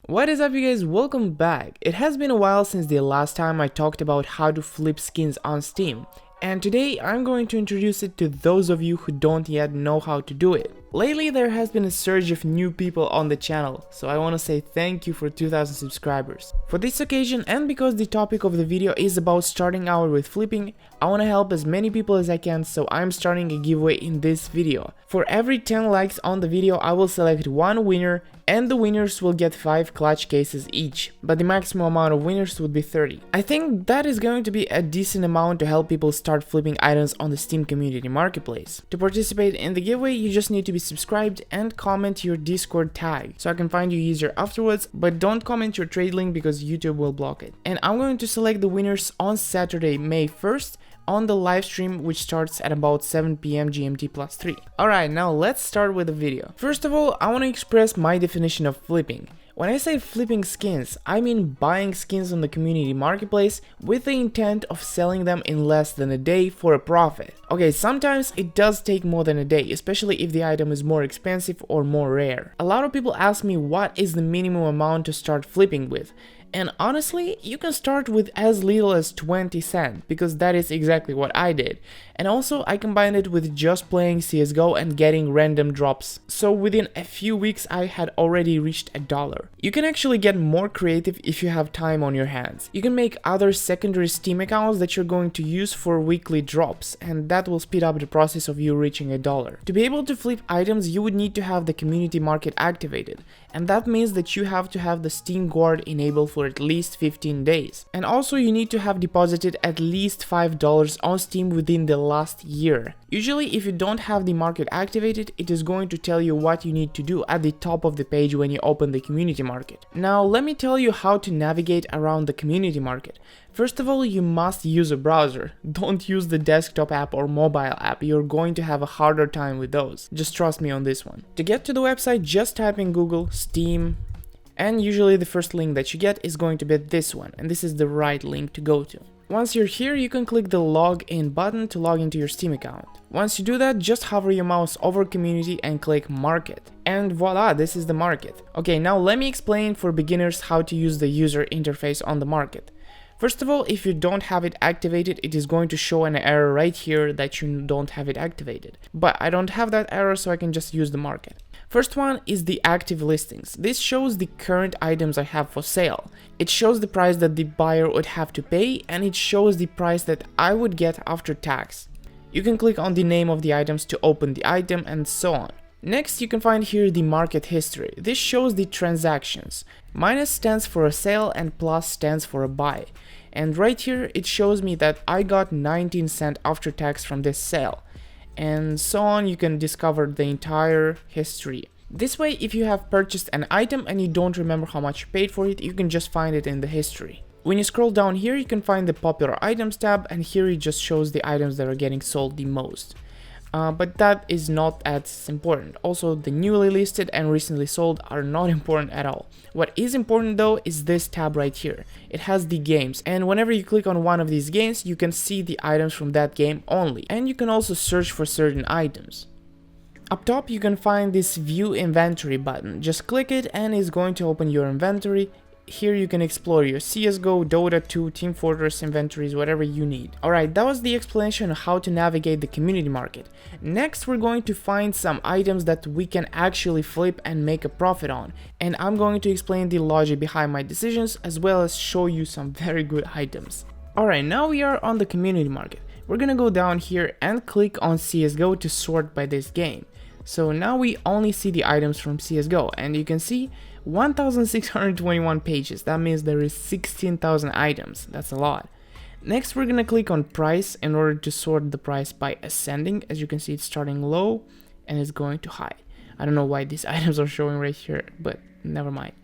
What is up, you guys? Welcome back. It has been a while since the last time I talked about how to flip skins on Steam, and today I'm going to introduce it to those of you who don't yet know how to do it. Lately there has been a surge of new people on the channel, so I want to say thank you for 2000 subscribers. For this occasion, and because the topic of the video is about starting out with flipping, I want to help as many people as I can, so I'm starting a giveaway in this video. For every 10 likes on the video, I will select one winner, and the winners will get 5 clutch cases each, but the maximum amount of winners would be 30. I think that is going to be a decent amount to help people start flipping items on the Steam community marketplace. To participate in the giveaway, you just need to be subscribed and comment your Discord tag so I can find you easier afterwards, but don't comment your trade link because YouTube will block it. And I'm going to select the winners on Saturday, May 1st, on the live stream, which starts at about 7 PM GMT plus 3. Alright, now let's start with the video. First of all, I want to express my definition of flipping. When I say flipping skins, I mean buying skins on the community marketplace with the intent of selling them in less than a day for a profit. Okay, sometimes it does take more than a day, especially if the item is more expensive or more rare. A lot of people ask me what is the minimum amount to start flipping with. And honestly, you can start with as little as 20 cents, because that is exactly what I did. And also, I combined it with just playing CSGO and getting random drops. So within a few weeks, I had already reached $1. You can actually get more creative if you have time on your hands. You can make other secondary Steam accounts that you're going to use for weekly drops, and that will speed up the process of you reaching $1. To be able to flip items, you would need to have the community market activated. And that means that you have to have the Steam Guard enabled for at least 15 days. And also you need to have deposited at least $5 on Steam within the last year. Usually if you don't have the market activated, it is going to tell you what you need to do at the top of the page when you open the community market. Now let me tell you how to navigate around the community market. First of all, you must use a browser. Don't use the desktop app or mobile app, you're going to have a harder time with those. Just trust me on this one. To get to the website, just type in Google, Steam, and usually the first link that you get is going to be this one, and this is the right link to go to. Once you're here, you can click the login button to log into your Steam account. Once you do that, just hover your mouse over community and click market. And voila, this is the market. Okay, now let me explain for beginners how to use the user interface on the market. First of all, if you don't have it activated, it is going to show an error right here that you don't have it activated. But I don't have that error, so I can just use the market. First one is the active listings. This shows the current items I have for sale. It shows the price that the buyer would have to pay, and it shows the price that I would get after tax. You can click on the name of the items to open the item and so on. Next, you can find here the market history. This shows the transactions. Minus stands for a sale and plus stands for a buy. And right here, it shows me that I got 19 cents after tax from this sale. And so on, you can discover the entire history. This way, if you have purchased an item and you don't remember how much you paid for it, you can just find it in the history. When you scroll down here, you can find the popular items tab, and here it just shows the items that are getting sold the most. But that is not as important. Also, the newly listed and recently sold are not important at all. What is important though is this tab right here. It has the games, and whenever you click on one of these games, you can see the items from that game only. And you can also search for certain items. Up top, you can find this view inventory button. Just click it and it's going to open your inventory. Here you can explore your CSGO, Dota 2, Team Fortress inventories, whatever you need. Alright, that was the explanation of how to navigate the community market. Next, we're going to find some items that we can actually flip and make a profit on. And I'm going to explain the logic behind my decisions, as well as show you some very good items. Alright, now we are on the community market. We're gonna go down here and click on CSGO to sort by this game. So now we only see the items from CSGO, and you can see 1621 pages. That means there is 16,000 items. That's a lot. Next, we're gonna click on price in order to sort the price by ascending. As you can see, it's starting low and it's going to high. I don't know why these items are showing right here, but never mind.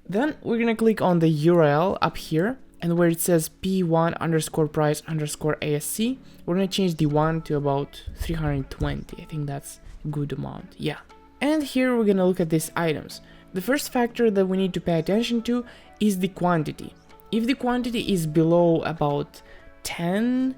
Then we're gonna click on the URL up here, and where it says P1_price_ASC, we're gonna change the 1 to about 320. I think that's a good amount. Yeah. And here we're gonna look at these items. The first factor that we need to pay attention to is the quantity. If the quantity is below about 10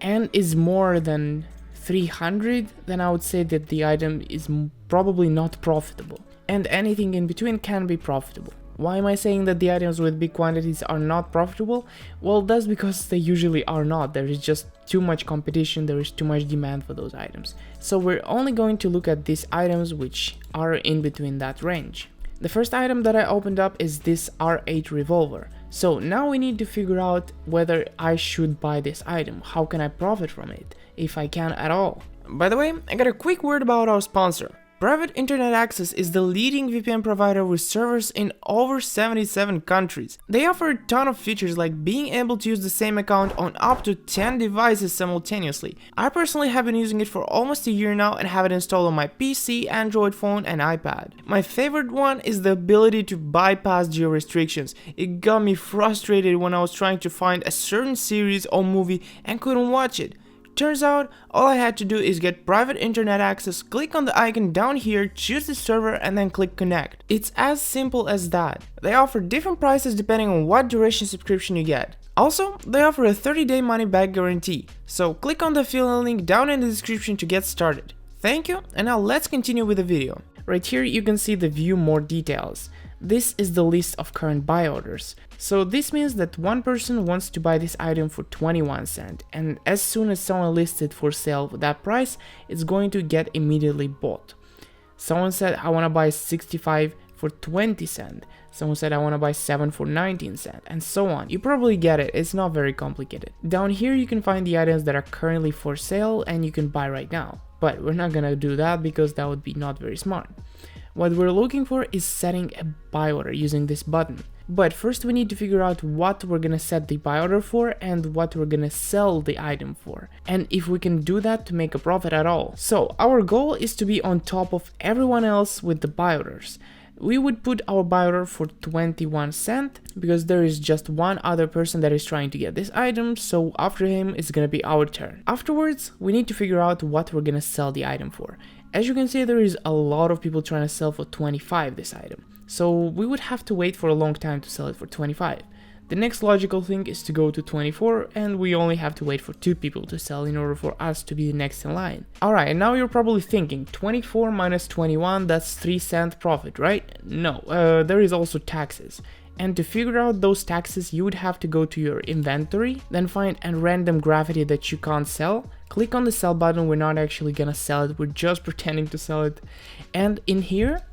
and is more than 300, then I would say that the item is probably not profitable. And anything in between can be profitable. Why am I saying that the items with big quantities are not profitable? Well, that's because they usually are not. There is just too much competition, there is too much demand for those items. So we're only going to look at these items which are in between that range. The first item that I opened up is this R8 revolver. So now we need to figure out whether I should buy this item. How can I profit from it, if I can at all? By the way, I got a quick word about our sponsor. Private Internet Access is the leading VPN provider with servers in over 77 countries. They offer a ton of features like being able to use the same account on up to 10 devices simultaneously. I personally have been using it for almost a year now and have it installed on my PC, Android phone and iPad. My favorite one is the ability to bypass geo restrictions. It got me frustrated when I was trying to find a certain series or movie and couldn't watch it. Turns out, all I had to do is get private internet access, click on the icon down here, choose the server and then click connect. It's as simple as that. They offer different prices depending on what duration subscription you get. Also, they offer a 30-day money-back guarantee, so click on the affiliate link down in the description to get started. Thank you, and now let's continue with the video. Right here you can see the view more details. This is the list of current buy orders. So this means that one person wants to buy this item for 21 cents, and as soon as someone lists it for sale for that price, it's going to get immediately bought. Someone said I want to buy 65 for 20 cents. Someone said I want to buy 7 for 19 cents, and so on. You probably get it, it's not very complicated. Down here you can find the items that are currently for sale and you can buy right now. But we're not gonna do that because that would be not very smart. What we're looking for is setting a buy order using this button. But first we need to figure out what we're gonna set the buy order for and what we're gonna sell the item for, and if we can do that to make a profit at all. So our goal is to be on top of everyone else with the buy orders. We would put our buy order for 21 cents because there is just one other person that is trying to get this item, so after him it's gonna be our turn. Afterwards we need to figure out what we're gonna sell the item for. As you can see, there is a lot of people trying to sell for 25 this item, so we would have to wait for a long time to sell it for 25. The next logical thing is to go to 24, and we only have to wait for 2 people to sell in order for us to be the next in line. Alright, now you're probably thinking, 24 minus 21, that's 3 cent profit, right? No, there is also taxes. And to figure out those taxes, you would have to go to your inventory, then find a random graffiti that you can't sell, click on the sell button. We're not actually gonna sell it, we're just pretending to sell it. And in here,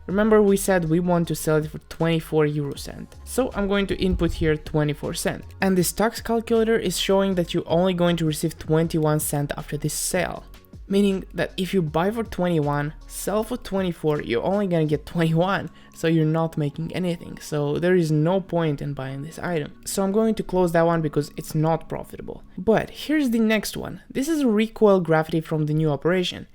remember we said we want to sell it for 24 euro cent. So I'm going to input here 24 cent. And this tax calculator is showing that you're only going to receive 21 cent after this sale. Meaning that if you buy for 21, sell for 24, you're only gonna get 21, so you're not making anything. So there is no point in buying this item. So I'm going to close that one because it's not profitable. But here's the next one. This is a Recoil graffiti from the new operation.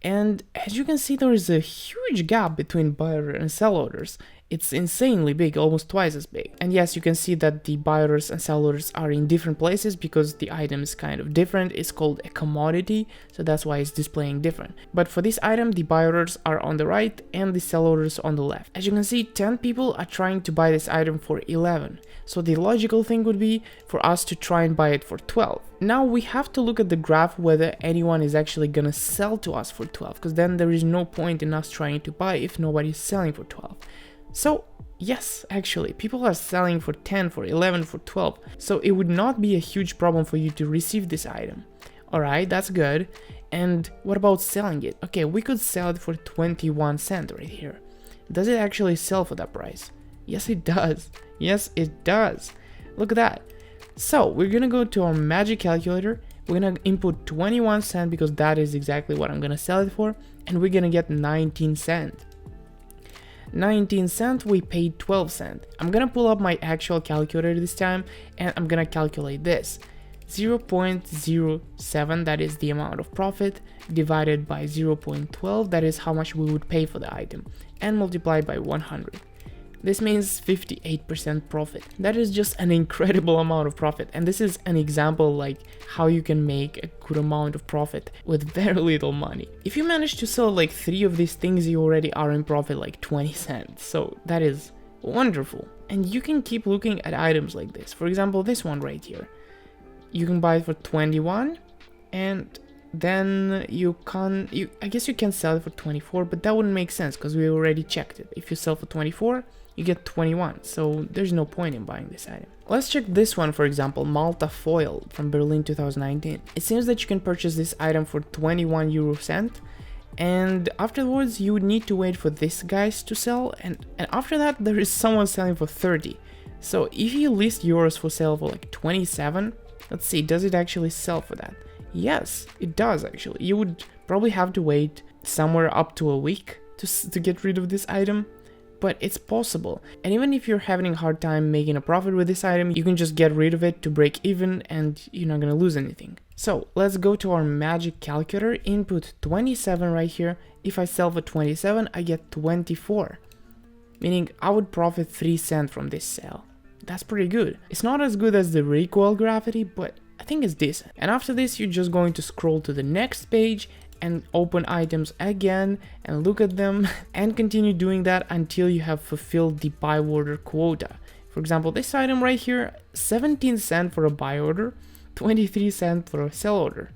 And as you can see, there is a huge gap between buy order and sell orders. It's insanely big, almost twice as big. And yes, you can see that the buy orders and sell orders are in different places because the item is kind of different. It's called a commodity, so that's why it's displaying different. But for this item, the buy orders are on the right and the sell orders on the left. As you can see, 10 people are trying to buy this item for 11. So the logical thing would be for us to try and buy it for 12. Now we have to look at the graph whether anyone is actually gonna sell to us for 12, because then there is no point in us trying to buy if nobody is selling for 12. So yes, actually, people are selling for 10, for 11, for 12, so it would not be a huge problem for you to receive this item. Alright, that's good. And what about selling it? Okay, we could sell it for 21 cents right here. Does it actually sell for that price? Yes, it does. Yes, it does. Look at that. So we're gonna go to our magic calculator. We're gonna input 21 cents because that is exactly what I'm gonna sell it for, and we're gonna get 19 cents. 19 cents, we paid 12 cents. I'm gonna pull up my actual calculator this time and I'm gonna calculate this. 0.07, that is the amount of profit, divided by 0.12, that is how much we would pay for the item, and multiplied by 100. This means 58% profit. That is just an incredible amount of profit, and this is an example like how you can make a good amount of profit with very little money. If you manage to sell like 3 of these things, you already are in profit like 20 cents, so that is wonderful. And you can keep looking at items like this. For example, this one right here. You can buy it for 21, and then I guess you can sell it for 24, but that wouldn't make sense because we already checked it. If you sell for 24, you get 21, so there's no point in buying this item. Let's check this one, for example, Malta Foil from Berlin 2019. It seems that you can purchase this item for 21 euro cent, and afterwards you would need to wait for this guys to sell, and after that there is someone selling for 30. So if you list yours for sale for like 27, let's see, does it actually sell for that? Yes, it does actually. You would probably have to wait somewhere up to a week to get rid of this item, but it's possible. And even if you're having a hard time making a profit with this item, you can just get rid of it to break even and you're not gonna lose anything. So let's go to our magic calculator, input 27 right here. If I sell for 27, I get 24, meaning I would profit 3 cents from this sale. That's pretty good. It's not as good as the Recoil Gravity, but I think it's decent. And after this, you're just going to scroll to the next page and open items again and look at them and continue doing that until you have fulfilled the buy order quota. For example, this item right here, 17 cents for a buy order, 23 cents for a sell order.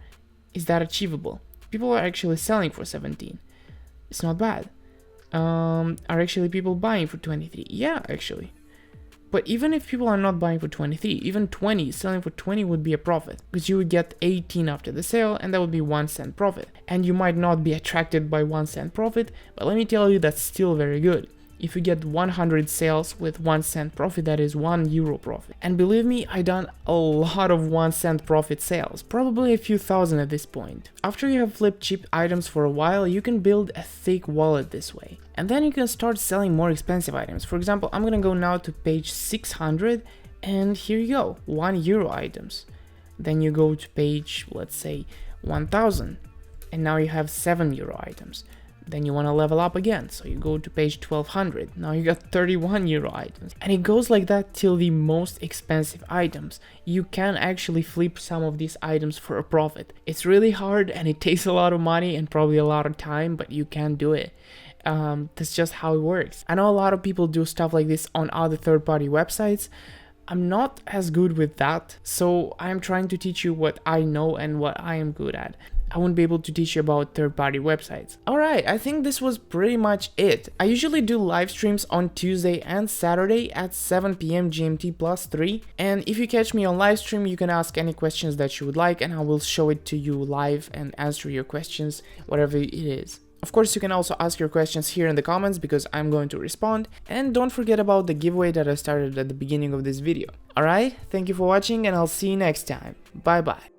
Is that achievable? People are actually selling for 17. It's not bad. Are actually people buying for 23? Yeah, actually. But even if people are not buying for 23, even 20, selling for 20 would be a profit, because you would get 18 after the sale, and that would be 1 cent profit. And you might not be attracted by 1 cent profit, but let me tell you, that's still very good. If you get 100 sales with 1 cent profit, that is 1 euro profit. And believe me, I done a lot of 1 cent profit sales, probably a few thousand at this point. After you have flipped cheap items for a while, you can build a thick wallet this way. And then you can start selling more expensive items. For example, I'm gonna go now to page 600, and here you go, 1 euro items. Then you go to page, let's say, 1000, and now you have 7 euro items. Then you want to level up again, so you go to page 1200. Now you got 31 euro items. And it goes like that till the most expensive items. You can actually flip some of these items for a profit. It's really hard and it takes a lot of money and probably a lot of time, but you can do it. That's just how it works. I know a lot of people do stuff like this on other third-party websites. I'm not as good with that, so I'm trying to teach you what I know and what I am good at. I won't be able to teach you about third-party websites. Alright, I think this was pretty much it. I usually do live streams on Tuesday and Saturday at 7 PM GMT plus 3. And if you catch me on live stream, you can ask any questions that you would like and I will show it to you live and answer your questions, whatever it is. Of course, you can also ask your questions here in the comments because I'm going to respond. And don't forget about the giveaway that I started at the beginning of this video. Alright, thank you for watching and I'll see you next time. Bye bye.